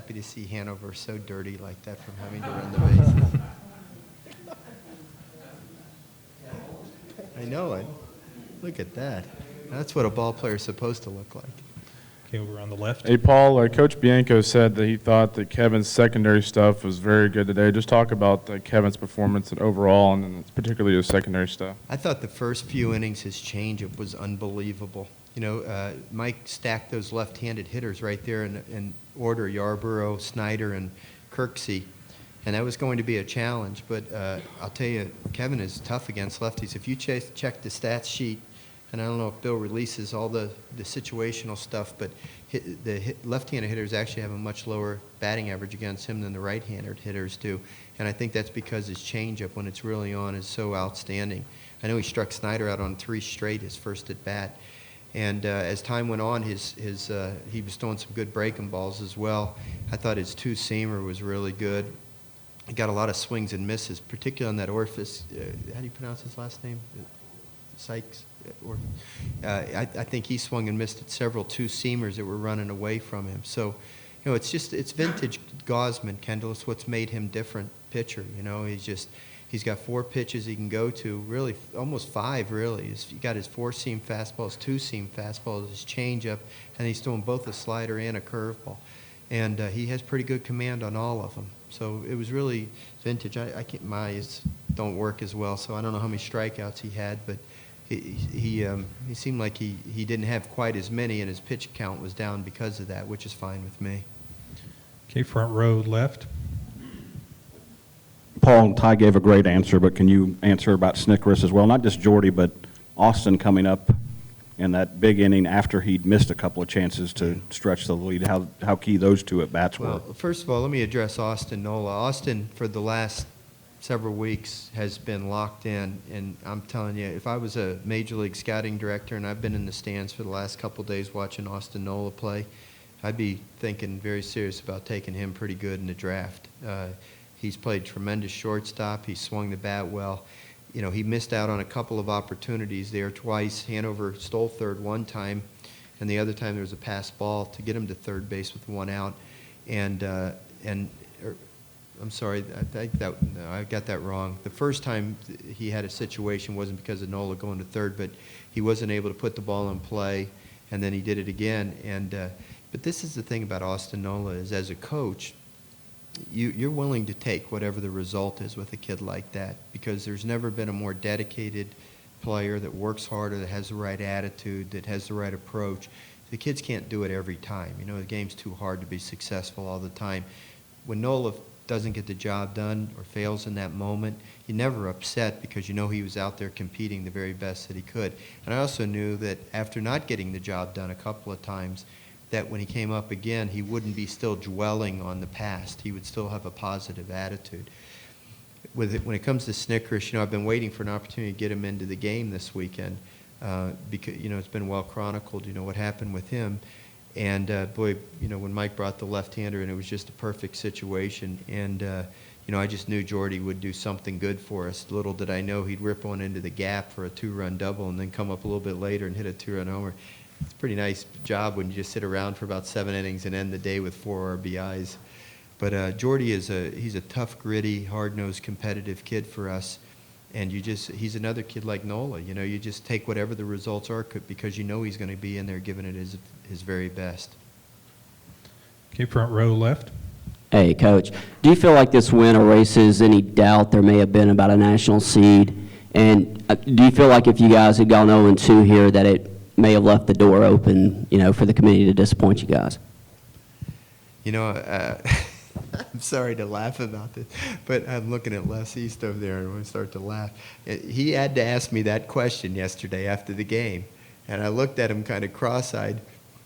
happy to see Hanover so dirty like that from having to run the bases. I know. Look at that. That's what a ball player is supposed to look like. Okay, over on the left. Hey, Paul, Coach Bianco said that he thought that Kevin's secondary stuff was very good today. Just talk about Kevin's performance and overall, and then particularly his secondary stuff. I thought the first few innings, his changeup was unbelievable. Mike stacked those left-handed hitters right there in order, Yarborough, Snyder, and Kirksey. And that was going to be a challenge. But I'll tell you, Kevin is tough against lefties. If you check the stats sheet, and I don't know if Bill releases all the situational stuff, but the left-handed hitters actually have a much lower batting average against him than the right-handed hitters do. And I think that's because his changeup, when it's really on, is so outstanding. I know he struck Snyder out on 3 straight his first at-bat. And as time went on, he was throwing some good breaking balls as well. I thought his two-seamer was really good. He got a lot of swings and misses, particularly on that orifice. How do you pronounce his last name? Sykes? I think he swung and missed at several two-seamers that were running away from him. So, it's vintage Gosman, Kendall. It's what's made him different pitcher. He's got 4 pitches he can go to, really almost 5, really. He's got his 4-seam fastball, his 2-seam fastball, his changeup, and he's throwing both a slider and a curveball. And he has pretty good command on all of them. So it was really vintage. My eyes don't work as well, so I don't know how many strikeouts he had, but he seemed like he didn't have quite as many, and his pitch count was down because of that, which is fine with me. Okay, front row left. Paul, Ty gave a great answer, but can you answer about Snickeris as well? Not just Jordy, but Austin coming up in that big inning after he'd missed a couple of chances to stretch the lead. How key those 2 at-bats were? Well, first of all, let me address Austin Nola. Austin, for the last several weeks, has been locked in, and I'm telling you, if I was a Major League scouting director and I've been in the stands for the last couple of days watching Austin Nola play, I'd be thinking very serious about taking him pretty good in the draft. He's played tremendous shortstop. He swung the bat well. He missed out on a couple of opportunities there twice. Hanover stole third one time, and the other time there was a pass ball to get him to third base with 1 out. I'm sorry, I got that wrong. The first time he had a situation wasn't because of Nola going to third, but he wasn't able to put the ball in play, and then he did it again. But this is the thing about Austin Nola is, as a coach, you're willing to take whatever the result is with a kid like that, because there's never been a more dedicated player that works harder, that has the right attitude, that has the right approach. The kids can't do it every time. The game's too hard to be successful all the time. When Nola doesn't get the job done or fails in that moment, you're never upset because he was out there competing the very best that he could. And I also knew that after not getting the job done a couple of times, that when he came up again, he wouldn't be still dwelling on the past. He would still have a positive attitude. When it comes to Snickeris, I've been waiting for an opportunity to get him into the game this weekend because, it's been well chronicled, what happened with him. And, when Mike brought the left-hander in, it was just a perfect situation. And, I just knew Jordy would do something good for us. Little did I know he'd rip one into the gap for a 2-run double and then come up a little bit later and hit a 2-run homer. It's a pretty nice job when you just sit around for about 7 innings and end the day with 4 RBIs. But Jordy he's a tough, gritty, hard-nosed, competitive kid for us. And he's another kid like Nola. You just take whatever the results are because he's going to be in there giving it his very best. Okay, front row left. Hey, Coach. Do you feel like this win erases any doubt there may have been about a national seed? And do you feel like if you guys had gone 0-2 here that it may have left the door open, for the committee to disappoint you guys? I'm sorry to laugh about this, but I'm looking at Les East over there and I start to laugh. He had to ask me that question yesterday after the game, and I looked at him kind of cross-eyed,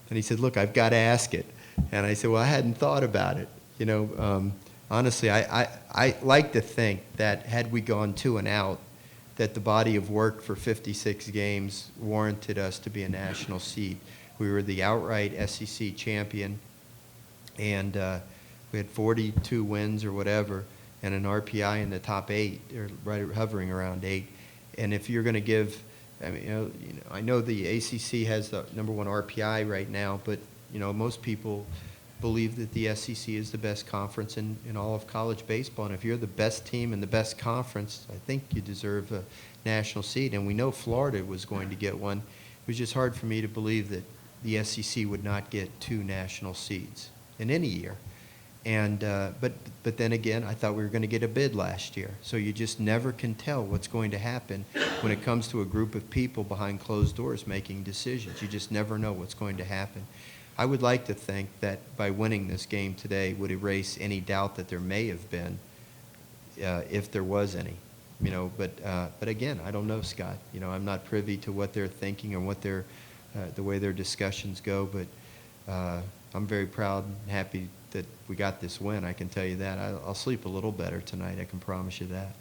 and he said, "Look, I've got to ask it." And I said, "Well, I hadn't thought about it." Honestly, I like to think that had we gone 2-out, that the body of work for 56 games warranted us to be a national seed. We were the outright SEC champion, and we had 42 wins or whatever, and an RPI in the top 8, or right hovering around 8. And if you're going to give, I know the ACC has the #1 RPI right now, but most people believe that the SEC is the best conference in all of college baseball. And if you're the best team in the best conference, I think you deserve a national seed. And we know Florida was going to get one. It was just hard for me to believe that the SEC would not get 2 national seeds in any year. And but then again, I thought we were going to get a bid last year. So you just never can tell what's going to happen when it comes to a group of people behind closed doors making decisions. You just never know what's going to happen. I would like to think that by winning this game today would erase any doubt that there may have been, if there was any. You know, but again, I don't know, Scott. You know, I'm not privy to what they're thinking or what their the way their discussions go. But I'm very proud and happy that we got this win. I can tell you that. I'll sleep a little better tonight. I can promise you that.